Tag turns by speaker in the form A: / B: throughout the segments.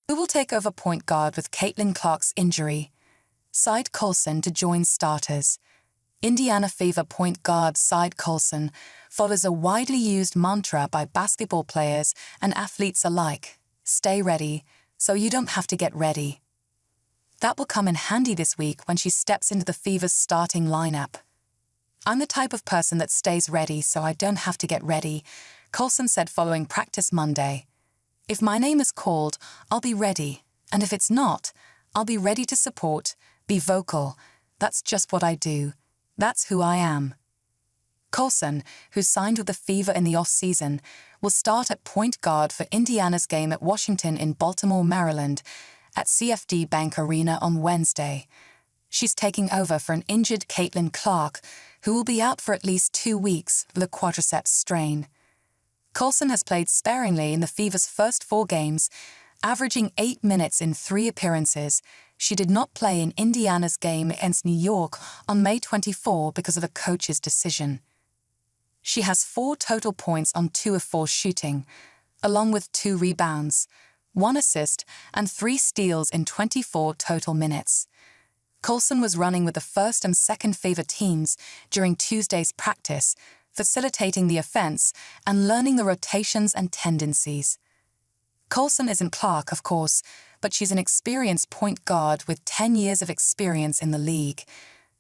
A: Who will take over point guard with Caitlin Clark's injury? Syd Colson to join starters. Indiana Fever point guard Syd Colson follows a widely used mantra by basketball players and athletes alike: stay ready, so you don't have to get ready. That will come in handy this week when she steps into the Fever's starting lineup. I'm the type of person that stays ready so I don't have to get ready, Colson said following practice Monday. If my name is called, I'll be ready, and if it's not, I'll be ready to support, be vocal. That's just what I do. That's who I am. Colson, who signed with the Fever in the off-season, will start at point guard for Indiana's game at Washington in Baltimore, Maryland, at CFD Bank Arena on Wednesday. She's taking over for an injured Caitlin Clark, who will be out for at least 2 weeks with a quadriceps strain. Colson has played sparingly in the Fever's first 4 games, averaging 8 minutes in 3 appearances. She did not play in Indiana's game against New York on May 24 because of a coach's decision. She has 4 total points on 2 of 4 shooting, along with 2 rebounds, 1 assist, and 3 steals in 24 total minutes. Colson was running with the first and second Fever teams during Tuesday's practice, facilitating the offense and learning the rotations and tendencies. Colson isn't Clark, of course, but she's an experienced point guard with 10 years of experience in the league.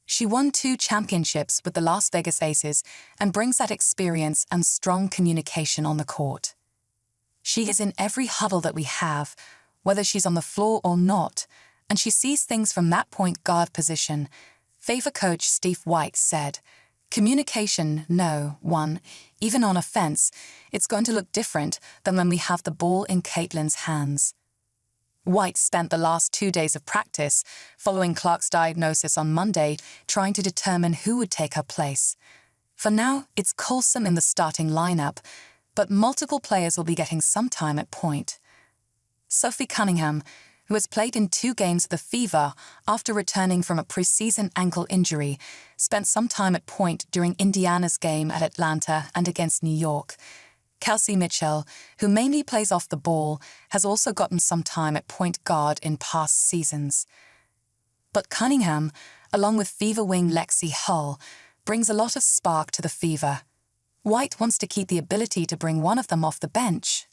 A: She won 2 championships with the Las Vegas Aces and brings that experience and strong communication on the court. She is in every huddle that we have, whether she's on the floor or not, and she sees things from that point guard position, Fever coach Steve White said. Communication, no, one, even on offense, it's going to look different than when we have the ball in Caitlin's hands. White spent the last 2 days of practice, following Clark's diagnosis on Monday, trying to determine who would take her place. For now, it's Colson in the starting lineup, but multiple players will be getting some time at point. Sophie Cunningham, who has played in 2 games of the Fever after returning from a preseason ankle injury, spent some time at point during Indiana's game at Atlanta and against New York. Kelsey Mitchell, who mainly plays off the ball, has also gotten some time at point guard in past seasons. But Cunningham, along with Fever wing Lexi Hull, brings a lot of spark to the Fever. White wants to keep the ability to bring one of them off the bench.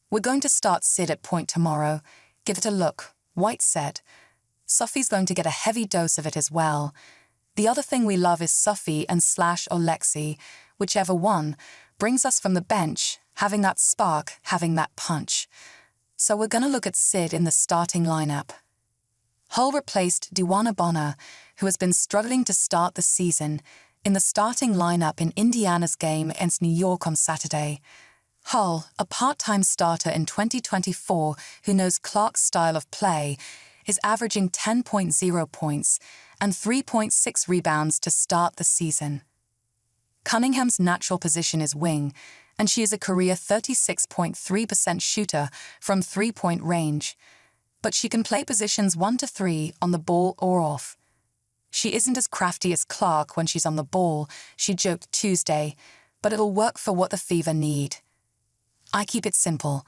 A: We're going to start Syd at point tomorrow. Give it a look, White said. Sophie's going to get a heavy dose of it as well. The other thing we love is Sophie and Slash or Lexi, whichever one, brings us from the bench, having that spark, having that punch. So we're going to look at Syd in the starting lineup. Hull replaced wnba, who has been struggling to start the season, in the starting lineup in Indiana's game against New York on Saturday. Hull, a part-time starter in 2024 who knows Clark's style of play, is averaging 10.0 points and 3.6 rebounds to start the season. Cunningham's natural position is wing, and she is a career 36.3% shooter from 3-point range. But she can play positions 1 to 3 on the ball or off. She isn't as crafty as Clark when she's on the ball, she joked Tuesday, but it'll work for what the Fever need. I keep it simple.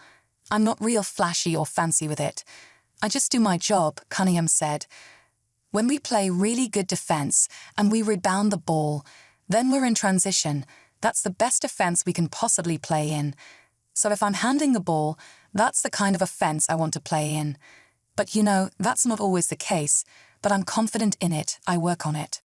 A: I'm not real flashy or fancy with it. I just do my job, Cunningham said. When we play really good defense and we rebound the ball, then we're in transition. That's the best defense we can possibly play in. So if I'm handling the ball, that's the kind of offense I want to play in. But you know, that's not always the case, but I'm confident in it. I work on it.